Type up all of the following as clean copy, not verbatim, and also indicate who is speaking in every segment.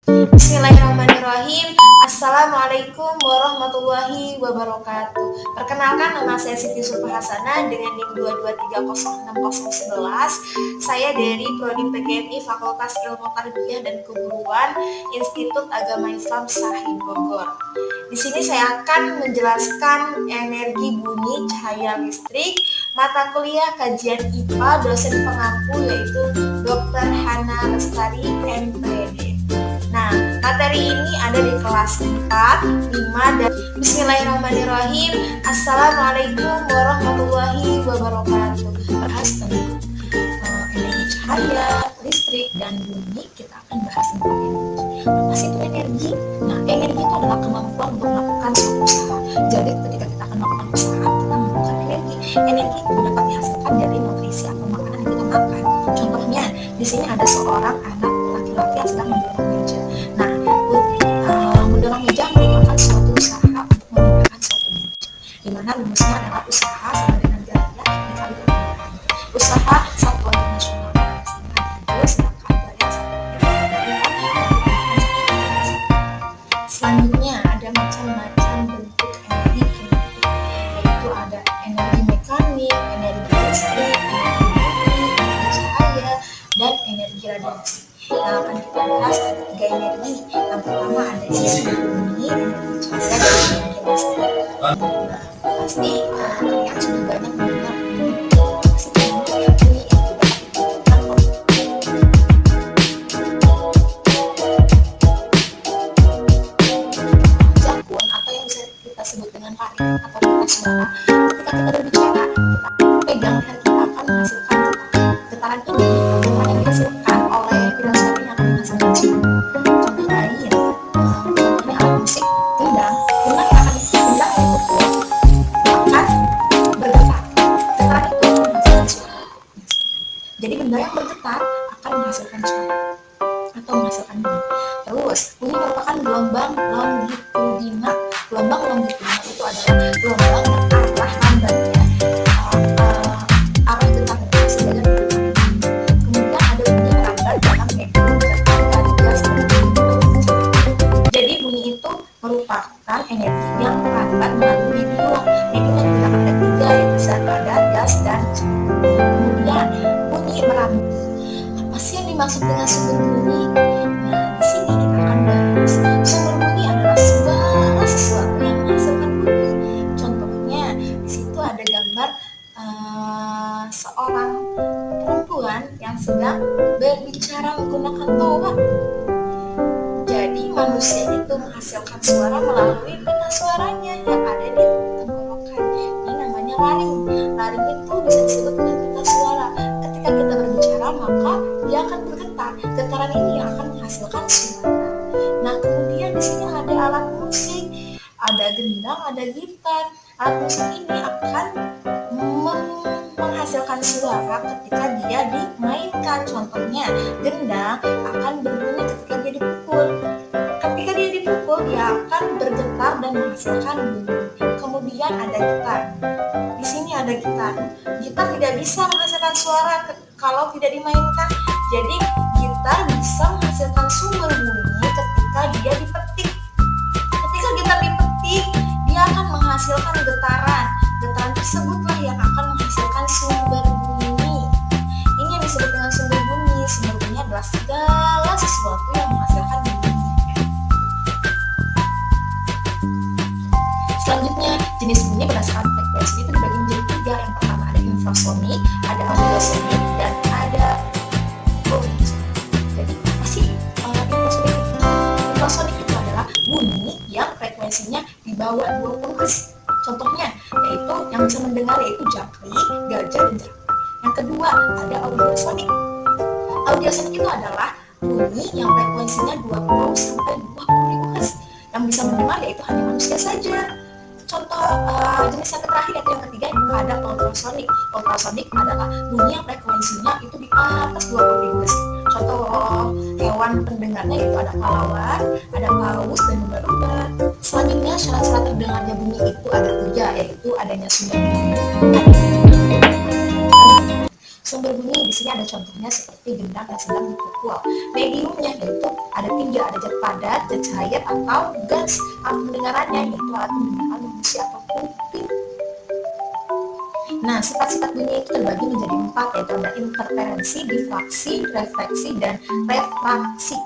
Speaker 1: Bismillahirrahmanirrahim. Assalamualaikum warahmatullahi wabarakatuh. Perkenalkan, nama saya Siti Sulfahasana dengan NIM 223060011. Saya dari Prodi PGMI Fakultas Ilmu Tarbiyah dan Keguruan Institut Agama Islam Sahid Bogor. Di sini saya akan menjelaskan energi bunyi cahaya listrik, mata kuliah kajian IPA, dosen pengampu yaitu Dr. Hana Lestari MPD. Nah, materi ini ada di kelas 4, 5, dan Bismillahirrahmanirrahim. Assalamualaikum warahmatullahi wabarakatuh. Bahas tentang energi cahaya, listrik, dan bunyi. Kita akan bahas tentang energi. Apa sih itu energi? Nah, energi itu adalah kemampuan untuk melakukan suatu usaha. Jadi, ketika kita akan melakukan usaha, kita membutuhkan energi. Energi itu dapat dihasilkan dari nutrisi atau makanan yang kita makan. Contohnya, di sini ada seorang anak laki-laki yang sedang mendorong meja. Nah, mendorong meja merupakan suatu usaha untuk menggunakan suatu meja. Di mana rumusnya adalah usaha sama dengan biaya dikali dengan usaha satuan nasional. Selanjutnya ada macam-macam bentuk energi kinetik, yaitu ada energi mekanik, energi listrik, energi bunyi, energi cahaya, dan energi radiasi. Nah, akan kita bahas ada 3 energi. Yang pertama ada energi bunyi, energi cahaya, dan energi listrik. Nah, pasti kalian sudah banyak mendengar bunyi yang tidak ditentukan oleh jakun atau yang bisa kita sebut dengan tarik atau pita suara. Ketika kita berbicara, kita pegang leher kita akan menghasilkan getaran ini. Getaran yang dihasilkan oleh pita suara yang akan menghasilkan suara. Contoh lain, contohnya alat musik gendang. Gendang yang dipukul akan bergetar. Getaran itu menghasilkan suara. Jadi benda yang bergetar akan menghasilkan suara atau menghasilkan bunyi. Terus, bunyi merupakan gelombang longitudinal. Gelombang longitudinal itu adalah gelombang arah lambatnya, arah getarnya sejalan dengan bunyi. Kemudian ada bunyi merambat dalam yaitu dan gas. Jadi bunyi itu merupakan energi yang merambat melalui medium. Medium yang kita pakai 3 yaitu zat, padat, gas, dan cair. Kemudian bunyi merambat. Apa sih yang dimaksud dengan sumber bunyi? Nah, di sini kita akan bahas sumber bunyi adalah segala sesuatu yang menghasilkan bunyi. Contohnya, di situ ada gambar seorang perempuan yang sedang berbicara menggunakan toa. Jadi manusia itu menghasilkan suara melalui pita suaranya yang ada di tenggorokan. Ini namanya laring. Laring itu bisa disebut dengan pita suara. Ketika kita berbicara, maka dia akan bergetar. Getaran ini yang akan menghasilkan suara. Nah, kemudian di sini ada alat musik, ada gendang, ada gitar. Alat musik ini akan menghasilkan suara ketika dia dimainkan. Contohnya, gendang akan berbunyi ketika dia dipukul. Ketika dia dipukul, dia akan bergetar dan menghasilkan bunyi. Kemudian ada gitar. Di sini ada gitar. Gitar tidak bisa menghasilkan suara kalau tidak dimainkan. Jadi gitar bisa menghasilkan sumber bunyi ketika dia dipetik. Ketika gitar dipetik, dia akan menghasilkan getaran. Getaran tersebutlah yang akan menghasilkan sumber bunyi. Ini yang disebut dengan sumber bunyi. Sumber bunyi adalah segala sesuatu yang menghasilkan bunyi. Selanjutnya, jenis bunyi berdasarkan frekuensi itu dibagi menjadi 3. Yang pertama ada infrasonik, ada ultrasonik, dan ada ultrasonik. Jadi apa sih infrasonik? Infrasonik itu adalah bunyi yang frekuensinya di bawah 20 Hz. Contohnya yaitu yang bisa mendengar yaitu jangkrik, gajah, dan jerapah. Yang kedua ada audiosonik. Audiosonik itu adalah bunyi yang frekuensinya 20 sampai 20.000 Hz. Yang bisa mendengar yaitu hanya manusia saja. Contoh jenis yang terakhir yaitu yang ketiga ada ultrasonik. Ultrasonik adalah bunyi yang frekuensinya itu di atas 20.000 Hz. Contoh hewan pendengarnya itu ada kelelawar, ada paus, dan lumba-lumba. Selanjutnya syarat-syarat terdengarnya bunyi itu ada 3, yaitu adanya sumber bunyi. Sumber bunyi di sini ada contohnya seperti gendang yang sedang dipukul. Mediumnya yaitu ada tinja, ada zat padat, zat cair atau gas. Alat pendengarannya yaitu alat pendengaran musik atau kuping. Nah, sifat-sifat bunyi itu terbagi menjadi 4, yaitu ada interferensi, difraksi, refleksi, dan refraksi.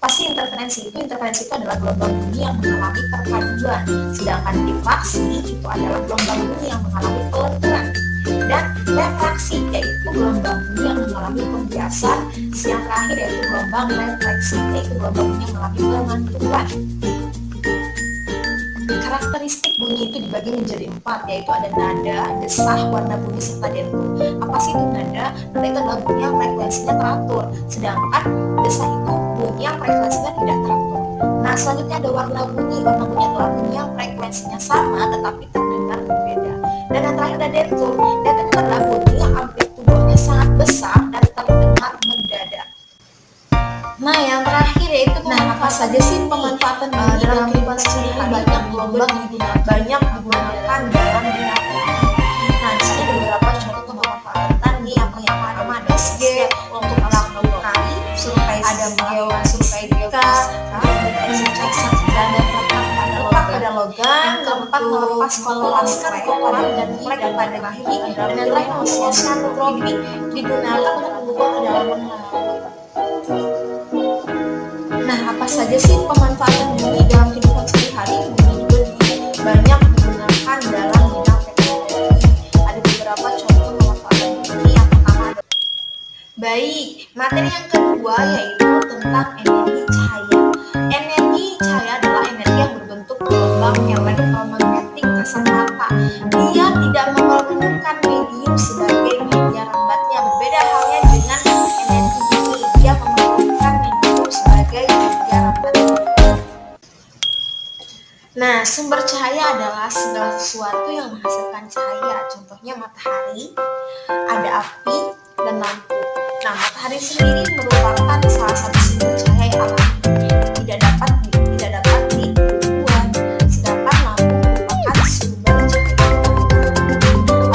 Speaker 1: Apa sih interferensi itu? Interferensi itu adalah gelombang bunyi yang mengalami perpaduan, sedangkan difraksi itu adalah gelombang bunyi yang mengalami pelenturan. Dan refraksi yaitu gelombang bunyi yang mengalami pembiasan. Yang terakhir yaitu gelombang refleksi, yaitu gelombang bunyi yang mengalami pemantulan. Karakteristik bunyi itu dibagi menjadi 4, yaitu ada nada, desah, warna bunyi, serta dentum. Apa sih itu nada? Nada itu adalah bunyi yang frekuensinya teratur, sedangkan desah itu bunyi yang frekuensinya tidak teratur. Nah, selanjutnya ada warna bunyi. Warna bunyi adalah bunyi yang frekuensinya sama tetapi terdengar berbeda. Dan yang terakhir ada dentum. Dentum itu adalah bunyi yang amplitudonya sangat besar dan terdengar mendadak. Nah, yang terakhir yaitu apa saja sih pemanfaatan bunyi dalam kehidupan sehari-hari? Banyak gelombang banyak digunakan dalam bidang teknik. Nah, di sini ada beberapa contoh pemanfaatan nih. Yang pertama ada SG untuk melakukan survei, ada melakukan survei geofisika, dan letak pada logam. Yang keempat melepas kotoran dan flek pada gigi. Dan yang terakhir oseanotropi digunakan untuk mengukur kedalaman laut. Nah, apa saja sih pemanfaatan bunyi dalam kehidupan sehari-hari? Bunyi juga banyak digunakan dalam bidang teknologi. Ada beberapa contoh pemanfaatan bunyi. Yang pertama ada materi yang kedua yaitu tentang energi cahaya. Energi cahaya adalah energi yang berbentuk gelombang elektromagnetik kasat mata. Dia tidak memerlukan medium sebagai media rambatnya. Berbeda halnya dengan energi bunyi, dia memerlukan medium sebagai media rambatnya. Nah, sumber cahaya adalah segala sesuatu yang menghasilkan cahaya. Contohnya matahari, ada api, dan lampu. Nah, matahari sendiri merupakan salah satu sumber cahaya alami. Tidak dapat dibuat. Sedangkan lampu merupakan sumber cahaya.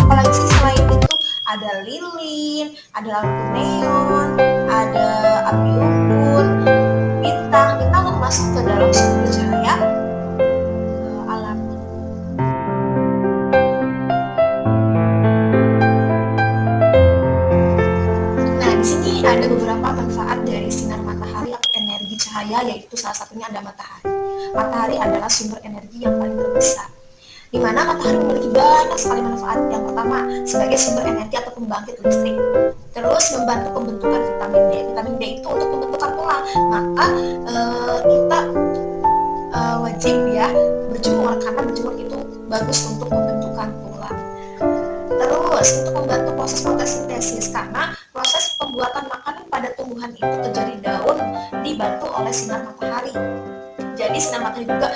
Speaker 1: Apalagi selain itu ada lilin, ada lampu neon, ada api unggun, bintang termasuk ke dalam sumber cahaya alami. Nah, di sini ada beberapa manfaat dari sinar matahari atau energi cahaya, yaitu salah satunya ada matahari. Matahari adalah sumber energi yang paling terbesar, di mana matahari memiliki banyak sekali manfaat. Yang pertama, sebagai sumber energi atau pembangkit listrik. Terus membantu pembentukan vitamin D. Vitamin D itu untuk pembentukan tulang. Maka kita wajib ya berjemur, karena berjemur itu bagus untuk pembentukan tulang. Terus untuk membantu proses fotosintesis, karena proses pembuatan makanan pada tumbuhan itu terjadi daun dibantu oleh sinar matahari. Jadi sinar matahari juga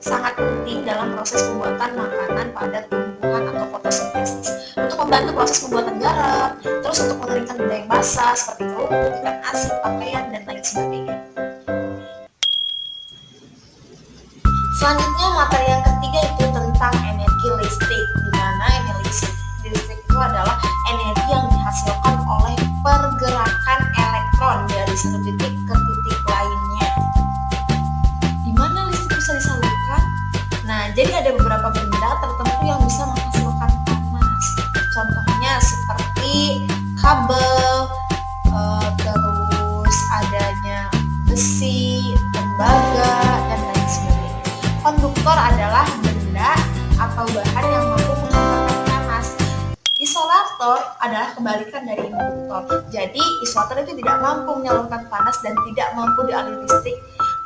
Speaker 1: sangat penting dalam proses pembuatan makanan pada tumbuhan atau fotosintesis. Untuk membantu proses pembuatan garam, terus untuk mengeringkan benda yang basah seperti kerupuk, ikan asin, pakaian, dan lain sebagainya. Selanjutnya materi yang ketiga itu tentang energi listrik, di mana energi listrik itu adalah energi yang dihasilkan oleh pergerakan elektron dari satu titik ke titik lainnya. Di mana listrik bisa disalurkan? Nah, jadi ada beberapa benda tertentu yang bisa menghasilkan panas. Contohnya seperti kabel, terus adanya besi, tembaga, dan lain sebagainya. Konduktor adalah benda atau bahan yang mampu mengantarkan panas. Isolator adalah kebalikan dari induktor. Jadi isolator itu tidak mampu menyalurkan panas dan tidak mampu dialiri listrik,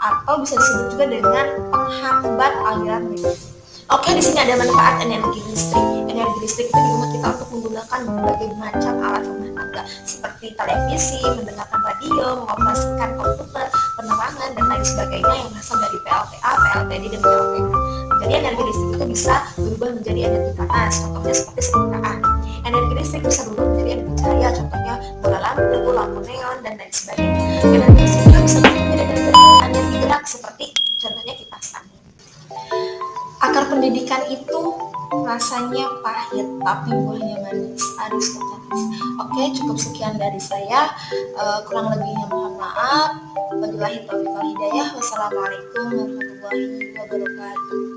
Speaker 1: atau bisa disebut juga dengan penghambat aliran listrik. Oke, di sini ada manfaat energi listrik. Energi listrik itu di rumah kita untuk menggunakan berbagai macam alat rumah tangga seperti televisi, mendengarkan radio, mengoperasikan komputer, penerangan, dan lain sebagainya yang berasal dari PLTA, PLTD, dan PLTK. Jadi energi listrik itu bisa berubah menjadi energi panas, contohnya seperti setrkaan. Energi listrik bisa berubah menjadi energi cahaya, contohnya bola lampu, lampu neon, dan lain sebagainya. Energi listrik juga bisa berubah menjadi energi gerak seperti contohnya kipas angin. Akar pendidikan itu rasanya pahit tapi buahnya manis, Aristoteles. Oke, cukup sekian dari saya. Kurang lebihnya mohon maaf. Wabillahi taufiq wal hidayah. Wassalamualaikum warahmatullahi wabarakatuh.